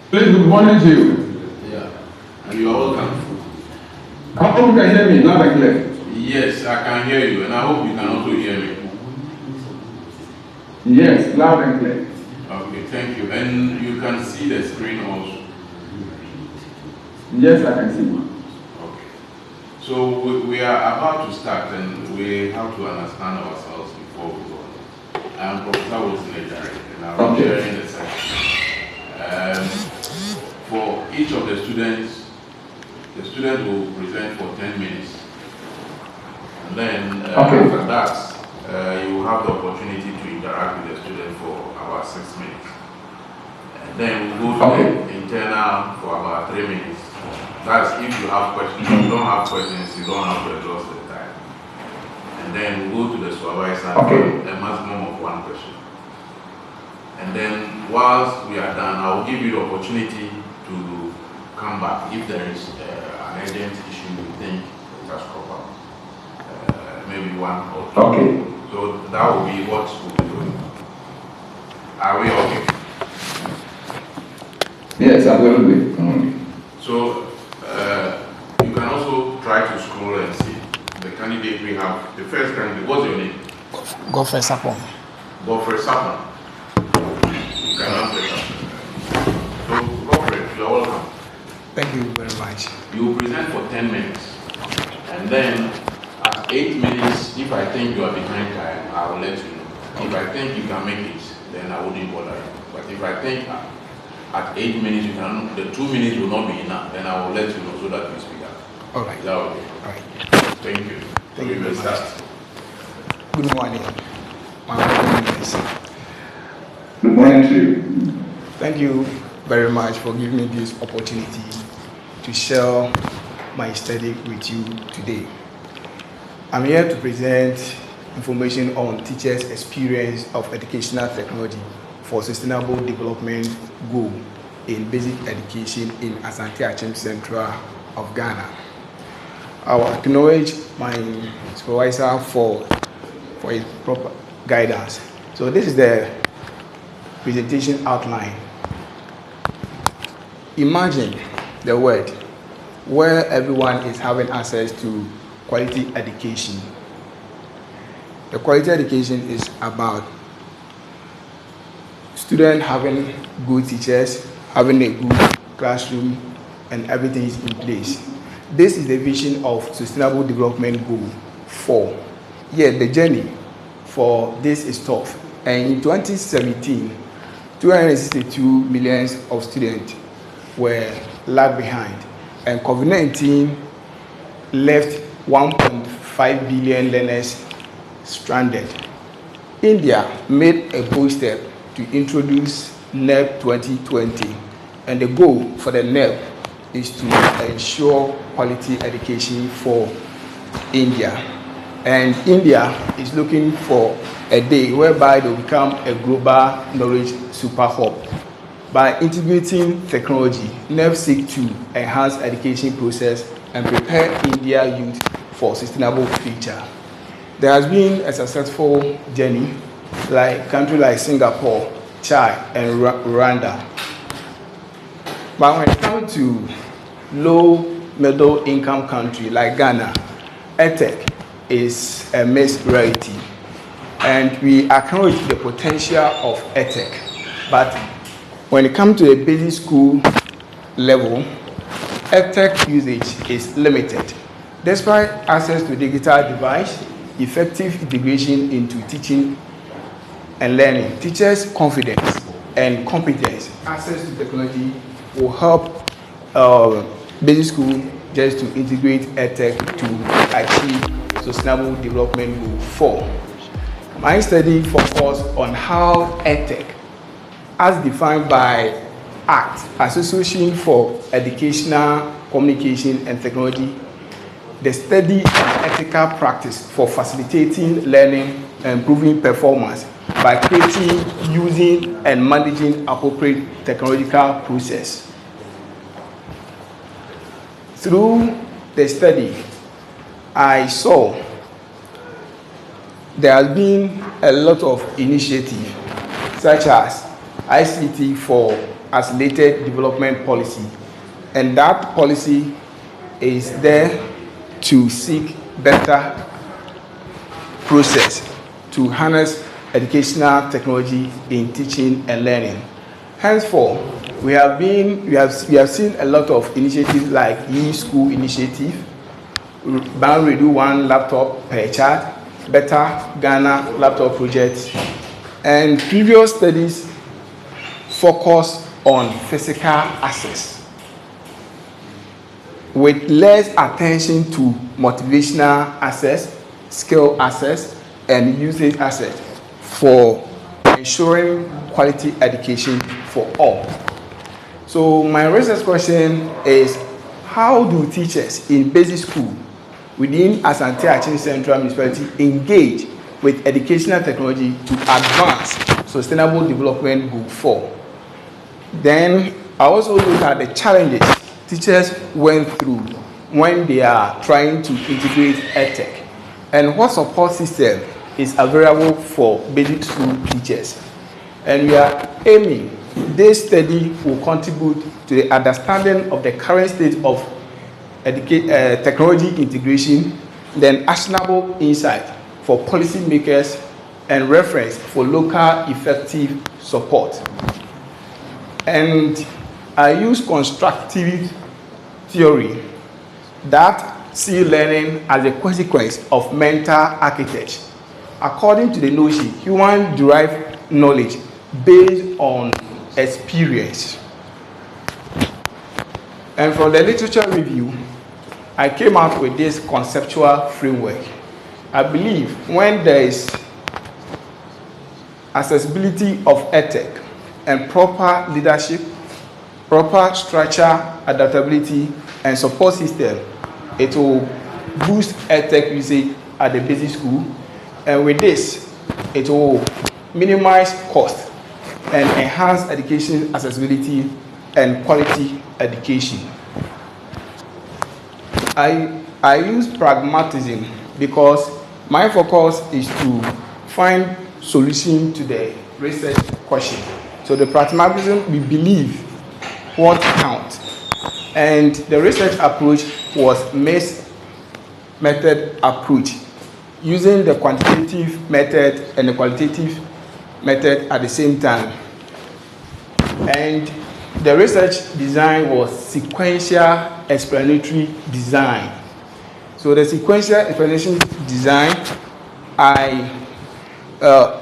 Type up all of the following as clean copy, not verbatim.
Please, good morning to you. Yeah, and you are welcome. I hope you can hear me loud and clear. Yes, I can hear you, and I hope you can also hear me. Yes, loud and clear. Okay, thank you. And you can see the screen also. Yes, I can see. Okay. So we are about to start, and we have to understand ourselves before we go on. I am Professor Wilson, and I'm sharing the session. For each of the students will present for 10 minutes. And then after that, you will have the opportunity to interact with the student for about 6 minutes. And then we'll go to the internal for about 3 minutes. That's if you have questions. If you don't have questions, you don't have to exhaust the time. And then we'll go to the supervisor for a maximum of 1 question. And then whilst we are done, I will give you the opportunity to come back if there is an urgent issue you think it has come up. Maybe 1 or 2. Okay. So that will be what we'll be doing. Are we okay? Yes, absolutely. So you can also try to scroll and see the candidate we have. The first candidate, what's your name? Godfred Sarpong. Godfred Sarpong. You can answer that. So Godfred, you are welcome. Thank you very much. You will present for 10 minutes. And then at 8 minutes, if I think you are behind time, I will let you know. If I think you can make it, then I wouldn't bother you. But if I think at 8 minutes, the 2 minutes will not be enough, then I will let you know so that you speak up. All right. Is that okay? All right. Thank you. Thank you very much. Good morning. My name is. Good morning to you. Thank you very much for giving me this opportunity to share my study with you today. I'm here to present information on teachers' experience of educational technology for sustainable development goal in basic education in Asante Achim Central of Ghana. I will acknowledge my supervisor for his proper guidance. So this is the presentation outline. Imagine the world where everyone is having access to quality education. The quality education is about students having good teachers, having a good classroom, and everything is in place. This is the vision of Sustainable Development Goal 4. Yet the journey for this is tough. And in 2017, 262 million of students were lagged behind. And COVID-19 left 1.5 billion learners stranded. India made a bold step to introduce NEP 2020, and the goal for the NEP is to ensure quality education for India. And India is looking for a day whereby they will become a global knowledge super hub. By integrating technology, NEP seeks to enhance education process and prepare India youth for sustainable future. There has been a successful journey like countries like Singapore, Chad, and Rwanda. But when it comes to low middle income country like Ghana, EdTech is a mixed reality. And we acknowledge the potential of EdTech. But when it comes to a basic school level, EdTech usage is limited. Despite access to digital device, effective integration into teaching and learning, teachers' confidence and competence, access to technology will help basic school just to integrate EdTech to achieve Sustainable Development Goal 4. My study focused on how EdTech, as defined by ACT, Association for Educational Communication and Technology, the study and ethical practice for facilitating learning and improving performance by creating, using, and managing appropriate technological process. Through the study, I saw there has been a lot of initiatives, such as ICT for Accelerated Development Policy. And that policy is there to seek better process to harness educational technology in teaching and learning. Henceforth, we have seen a lot of initiatives like e-school initiative, Boundary Do One laptop per child, Better Ghana laptop project, and previous studies focus on physical access with less attention to motivational access, skill access, and usage access for ensuring quality education for all. So my research question is, how do teachers in basic school within Asante Achin Central Municipality engage with educational technology to advance Sustainable Development Goal 4? Then I also look at the challenges teachers went through when they are trying to integrate EdTech, and what support system is available for basic school teachers. And we are aiming this study will contribute to the understanding of the current state of technology integration, then actionable insight for policymakers and reference for local effective support. And I use constructive theory that see learning as a consequence of mental architecture. According to the notion, human derived knowledge based on experience. And from the literature review, I came out with this conceptual framework. I believe when there is accessibility of EdTech and proper leadership, proper structure, adaptability, and support system, it will boost EdTech usage at the basic school. And with this, it will minimize cost and enhance education accessibility and quality education. I use pragmatism because my focus is to find solution to the research question. So the pragmatism, we believe what counts. And the research approach was mixed method approach, using the quantitative method and the qualitative method at the same time. And the research design was sequential explanatory design. So the sequential explanation design,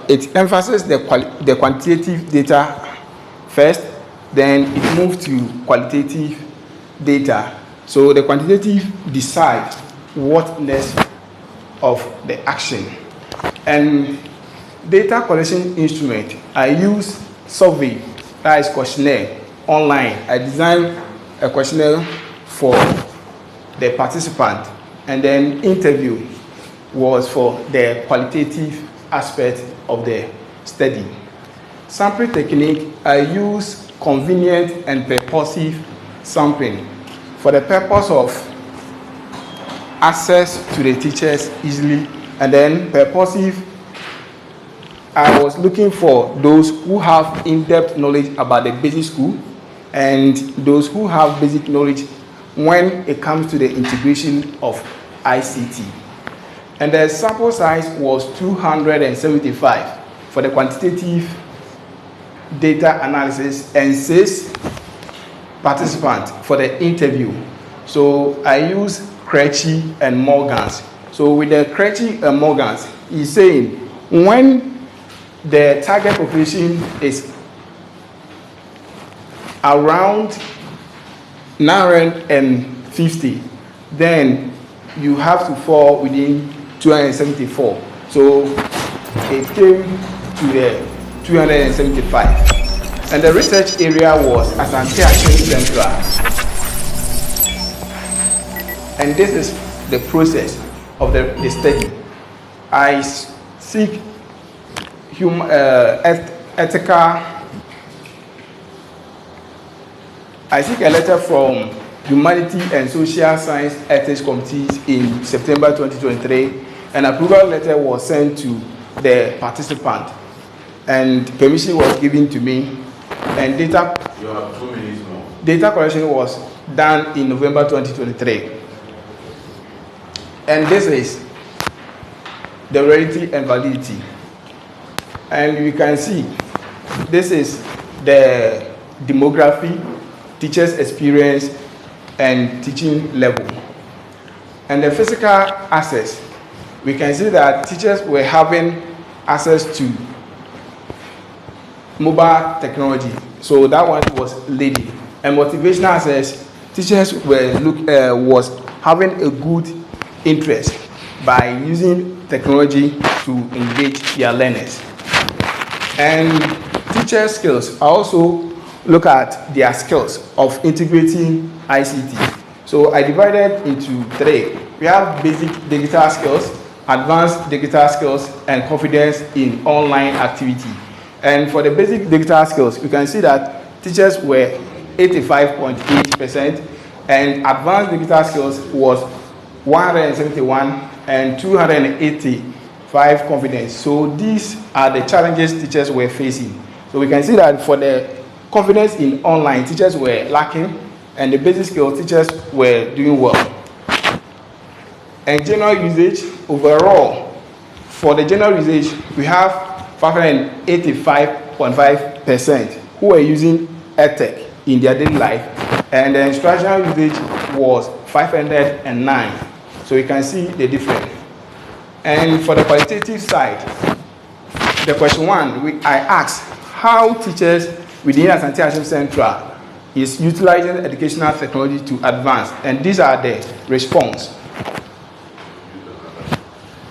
it emphasizes the quantitative data first, then it moves to qualitative data. So the quantitative decides what next of the action. And data collection instrument, I use survey, that is questionnaire, online. I designed a questionnaire for the participant, and then interview was for the qualitative aspect of the study. Sampling technique, I use convenient and purposive sampling for the purpose of access to the teachers easily, and then purposive, I was looking for those who have in-depth knowledge about the basic school and those who have basic knowledge when it comes to the integration of ICT. And the sample size was 275 for the quantitative data analysis and 6 participants for the interview. So I use Krejci and Morgans. So with the Krejci and Morgans, he's saying when the target population is around 950, then you have to fall within 274. So it came to the 275. And the research area was Asante Achin Central. And this is the process of the study. I seek I seek a letter from Humanity and Social Science Ethics Committees in September 2023. An approval letter was sent to the participant, and permission was given to me. and data You have 2 minutes more. data collection was done in November 2023. And this is the reality and validity. And you can see this is the demography, teachers' experience, and teaching level. And the physical access, we can see that teachers were having access to mobile technology. So that one was leading. And motivational access, teachers was having a good interest by using technology to engage their learners. And teacher skills also look at their skills of integrating ICT. So I divided into 3. We have basic digital skills, advanced digital skills, and confidence in online activity. And for the basic digital skills, you can see that teachers were 85.8%, and advanced digital skills was 171, and 285 confidence. So these are the challenges teachers were facing. So we can see that for the confidence in online, teachers were lacking, and the basic skills teachers were doing well. And general usage, overall, for the general usage, we have 585.5% who are using EdTech in their daily life, and the instructional usage was 509. So you can see the difference. And for the qualitative side, the question 1, I asked how teachers within Asante Ashim Central is utilizing educational technology to advance, and these are the response.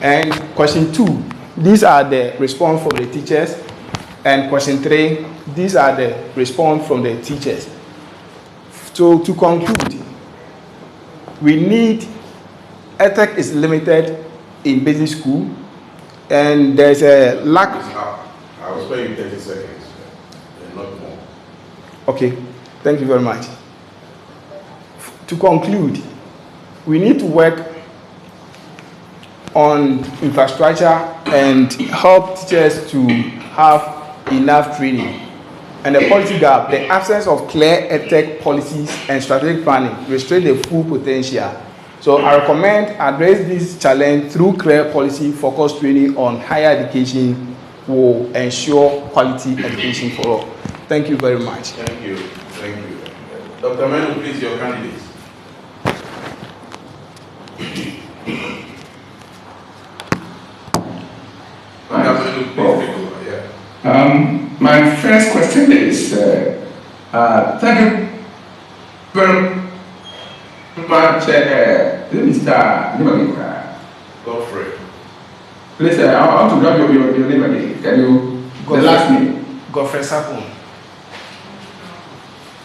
And question 2, these are the response from the teachers, and question 3, these are the response from the teachers. So to conclude, we need EdTech is limited in basic school, and there's a lack. I will spare you 30 seconds, and not more. Okay, thank you very much. To conclude, we need to work on infrastructure and help teachers to have enough training. And the policy gap, the absence of clear EdTech policies and strategic planning restrain the full potential. So I recommend address this challenge through clear policy focused training on higher education will ensure quality education for all. Thank you very much. Thank you. Thank you. Dr. Menu, please, your candidates. Dr. Menu, please take over. Yeah. My first question is, thank you very much, Mr. Godfred. Please, I want to grab your name again. Can you, the last name? Godfred Sarpong.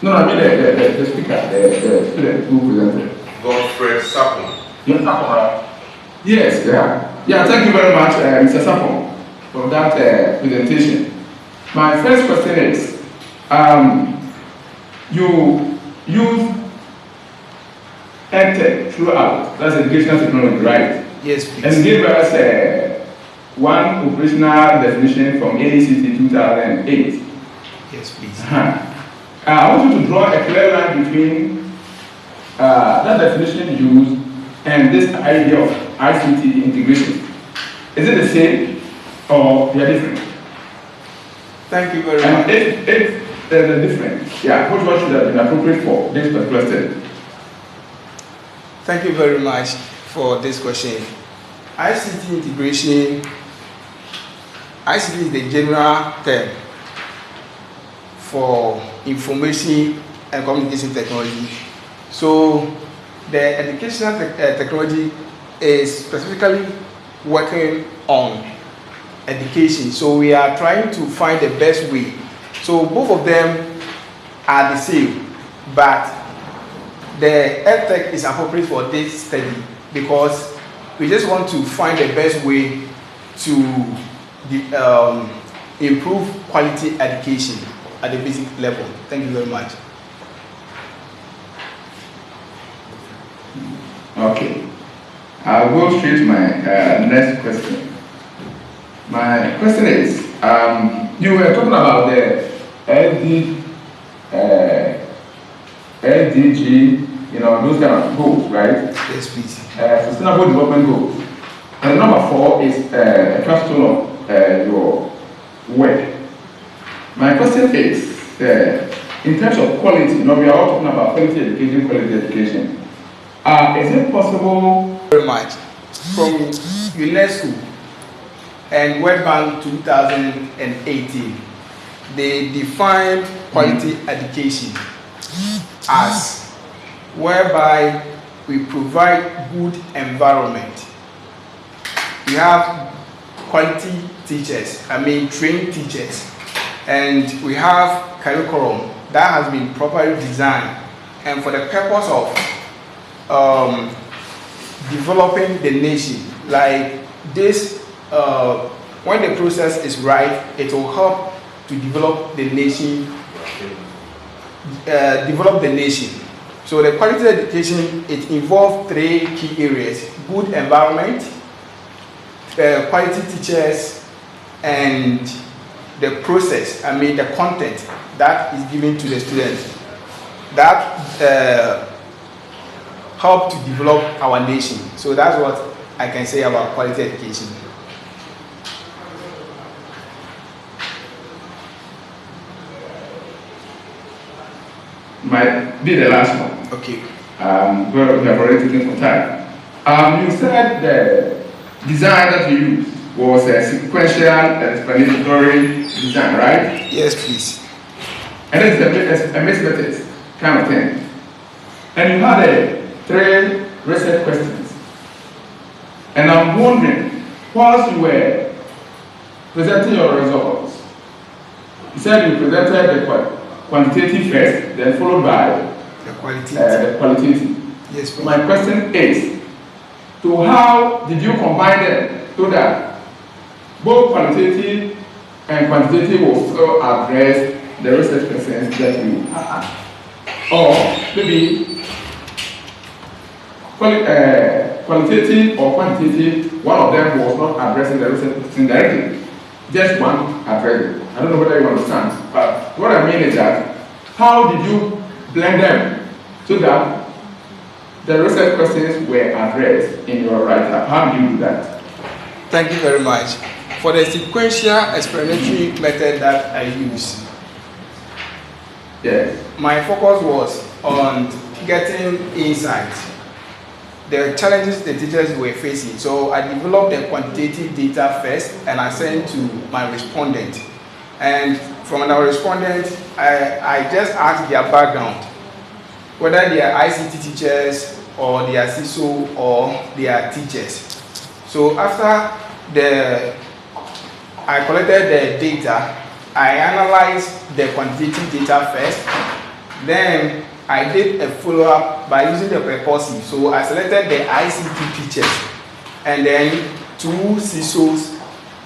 No, I mean the speaker, the student who presented. Godfred Sarpong. You're Sarpong, yes, yeah. Yeah, thank you very much, Mr. Sarpong, for that presentation. My first question is, you use EdTech throughout, that's educational technology, right? Yes, please. And give us one operational definition from ICT 2008. Yes, please. I want you to draw a clear line between that definition used and this idea of ICT integration. Is it the same or they are different? Thank you very And much. if there's a difference, yeah, which one should have been appropriate for this particular study? Thank you very much for this question. ICT integration, ICT is the general term for information and communication technology. So the educational technology is specifically working on education. So we are trying to find the best way. So both of them are the same, but the EdTech is appropriate for this study because we just want to find the best way to improve quality education at the basic level. Thank you very much. Okay. I'll go straight to my next question. My question is, you were talking about the LD, LDG, those kind of goals, right? Yes, please. Sustainable development goals. And number 4 is a capstone of your work. My question is, in terms of quality, we are all talking about quality education. Is it possible? Very much. From UNESCO and World Bank 2018, they defined quality education as whereby we provide good environment. We have quality teachers, trained teachers, and we have curriculum that has been properly designed and for the purpose of developing the nation. Like this, when the process is right, it will help to develop the nation. So the quality education, it involves 3 key areas: good environment, quality teachers, and the process, the content that is given to the students that help to develop our nation. So that's what I can say about quality education. Might be the last one. Okay. Well, we have already taken some time. You said the design that you used was a sequential explanatory design, right? Yes, please. And it's a mixed methods kind of thing. And you had 3 research questions. And I'm wondering, whilst you were presenting your results, you said you presented the quantitative first, then followed by the qualitative. Yes, please. My question is, to how did you combine them so that both qualitative and quantitative will still address the research concerns that you have? Or maybe qualitative or quantitative, one of them was not addressing the research question directly, just one addressed it. I don't know whether you understand, but what I mean is that how did you blend them so that the research questions were addressed in your write-up? How do you do that? Thank you very much. For the sequential explanatory method that I use, yes, my focus was on getting insight, the challenges the teachers were facing. So I developed the quantitative data first and I sent to my respondent. And from our respondent, I just asked their background, whether they are ICT teachers or they are CISO or they are teachers. So after I collected the data, I analyzed the quantitative data first, then I did a follow-up by using the purposive. So I selected the ICT teachers and then 2 CISOs,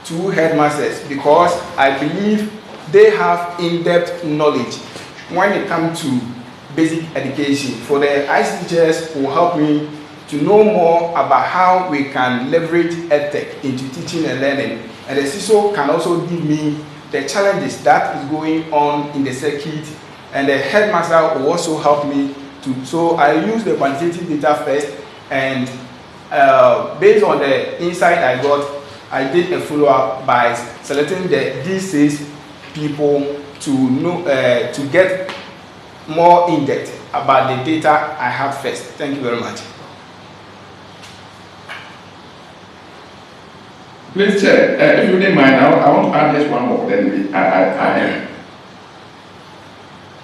2 headmasters, because I believe they have in-depth knowledge when it comes to basic education. For the ICT teachers will help me to know more about how we can leverage EdTech into teaching and learning. And the CISO can also give me the challenges that is going on in the circuit, and the headmaster will also help me to. So I use the quantitative data first, and based on the insight I got, I did a follow-up by selecting these 6 people to know to get more in-depth about the data I have first. Thank you very much. Please, Chair, if you didn't mind, I want to add just one more. Then I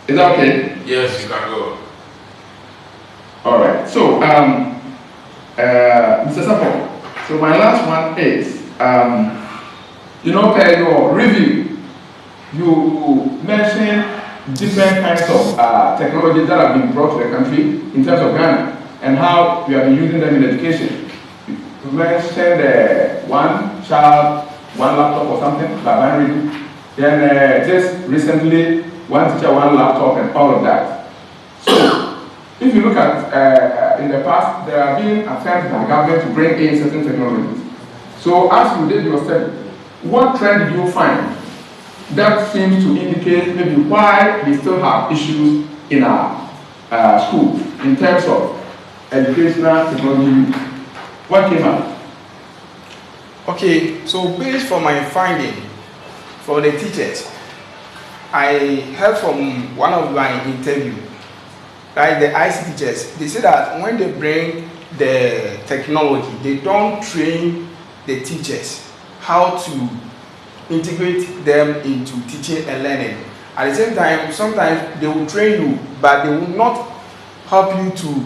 is that okay? Yes, you can go. All right. So, Mr. Sarpong, so my last one is, per your review, you mentioned different kinds of technologies that have been brought to the country in terms of Ghana and how we have been using them in education. You mentioned 1 child, 1 laptop or something, by binary. Then just recently, 1 teacher, 1 laptop, and all of that. So, if you look at in the past, there have been attempts by government to bring in certain technologies. So, as you did your study, what trend did you find that seems to indicate maybe why we still have issues in our school in terms of educational technology. What came up? Okay, so based on my finding for the teachers, I heard from one of my interview, right, the ICT teachers, they say that when they bring the technology, they don't train the teachers how to integrate them into teaching and learning. At the same time, sometimes they will train you, but they will not help you to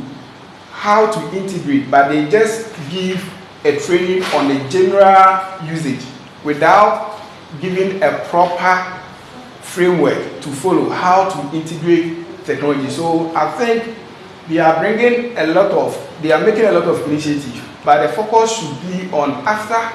how to integrate, but they just give a training on the general usage without giving a proper framework to follow how to integrate technology. So I think they are making a lot of initiatives, but the focus should be on after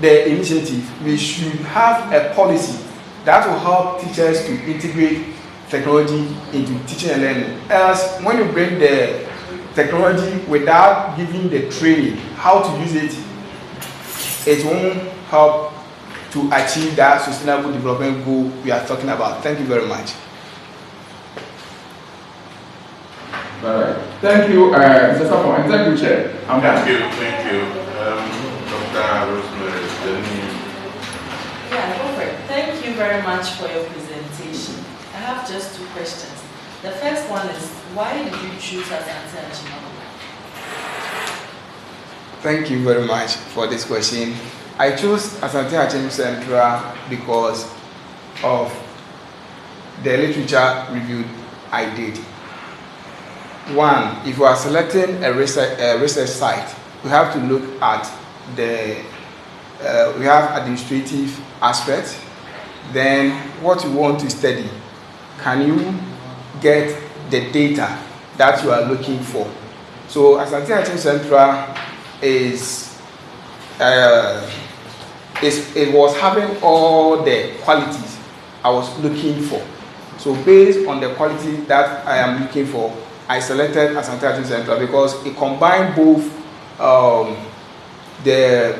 the initiative, we should have a policy that will help teachers to integrate technology into teaching and learning. Else, when you bring the technology without giving the training how to use it, it won't help to achieve that sustainable development goal we are talking about. Thank you very much. All right. Thank you, Mr. Sarpong, and thank you, Chair. Thank you. Dr. Rosemary, Yeah, Godfred, thank you very much for your presentation. I have just 2 questions. The first one is, why did you choose Asante Achimaba? Thank you very much for this question. I chose Asante Achim Central because of the literature review I did. One, if you are selecting a research site, we have to look at we have administrative aspects. Then what you want to study, can you get the data that you are looking for? So Asante Achim Central it was having all the qualities I was looking for. So based on the quality that I am looking for, I selected Asante Achim Central because it combined both the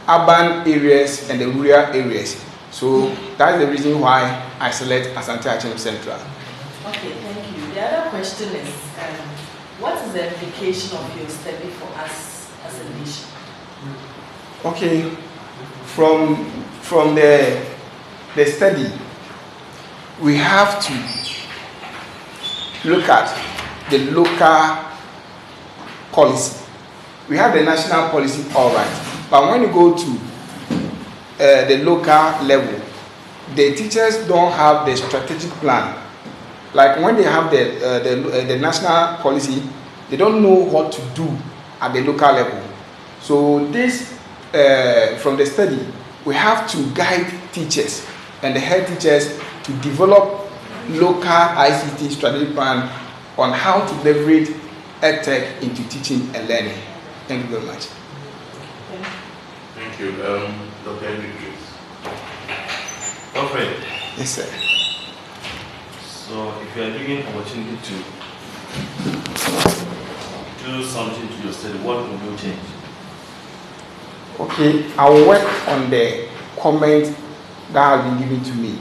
urban areas and the rural areas. So that's the reason why I select Asante Achim Central. Okay, thank you. The other question is, what is the implication of your study for us as a nation? Okay, from the study, we have to look at the local policy. We have the national policy, all right, but when you go to the local level, the teachers don't have the strategic plan. Like when they have the national policy, they don't know what to do at the local level. So this, from the study, we have to guide teachers and the head teachers to develop local ICT strategic plan on how to leverage EdTech into teaching and learning. Thank you very much. Thank you. Dr. Henry, please. Godfred. Yes, sir. So if you are given an opportunity to do something to your study, what will you change? Okay, I will work on the comment that has been given to me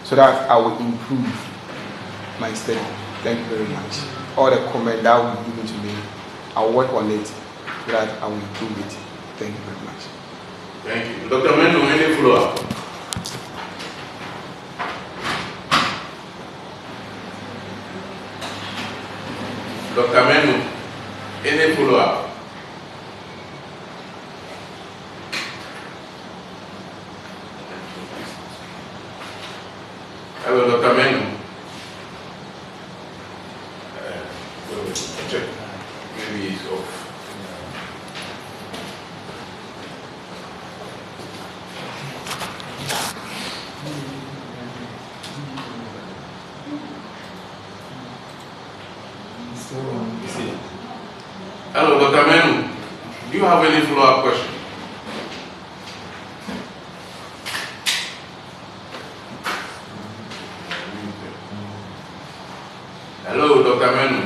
so that I will improve my study. Thank you very much. All the comment that will be given to me, I will work on it so that I will improve it. Thank you very much. Thank you. Dr. Mendo, any follow-up? Dr. Mendo, any follow-up? Hello, Dr. Mendo. Check. Maybe he's off. Hello, Dr. Menu. Do you have any follow-up question? Hello, Dr. Menu.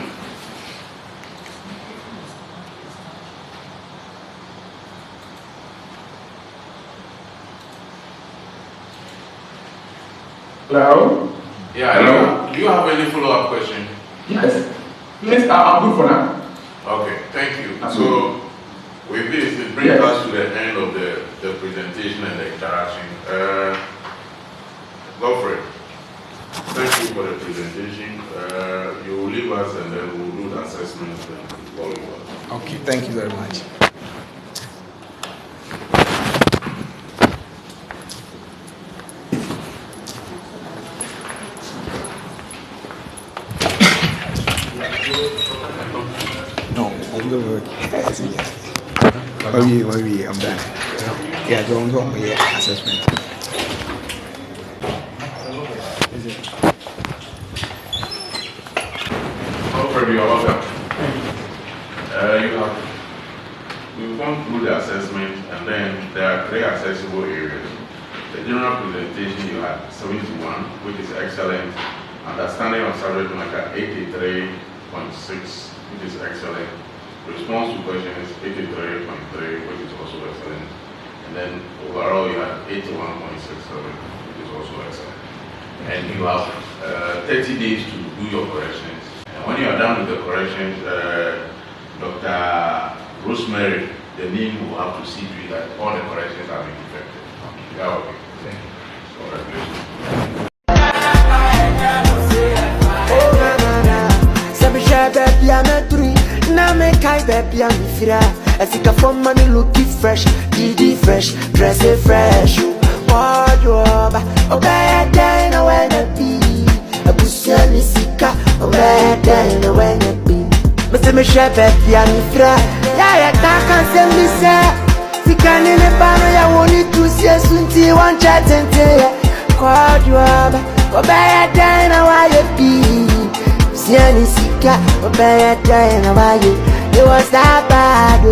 Hello? Yeah, Hello? do you have any follow-up question? Yes. Please, I'm good for now. Okay, thank you. Absolutely. So, with this, it brings Yes. us to the end of the presentation and the interaction. Godfred, thank you for the presentation. You will leave us and then we'll do the assessment and follow up. Okay, thank you very much. No, I'm going to work. Maybe I'm done. Yeah, don't go. Yeah, assessment. Godfred, you are welcome. We've gone through the assessment and then there are 3 accessible areas. The general presentation you had 71, which is excellent. Understanding of subject matter 83.6, which is excellent. Response to questions 83.3, which is also excellent. And then overall you had 81.67, which is also excellent. And you have 30 days to do your corrections. And when you are done with the corrections, Dr. Rosemary, the name will have to see to it that all the corrections have been effective. Yeah, okay. Thank you. Congratulations. Looking fresh, DD fresh, dressing fresh. Wardrobe, okay, then I wanna be a bushani sika, okay, then I wanna be. Mr. Michelle, baby, I'm fra. Yeah, I can't send me, sir. Sikan in a banner, I wanted to see a sunty one chat and say, wardrobe, okay, then I wanna be. Siani sika, okay, then I wanna be. It was that bad,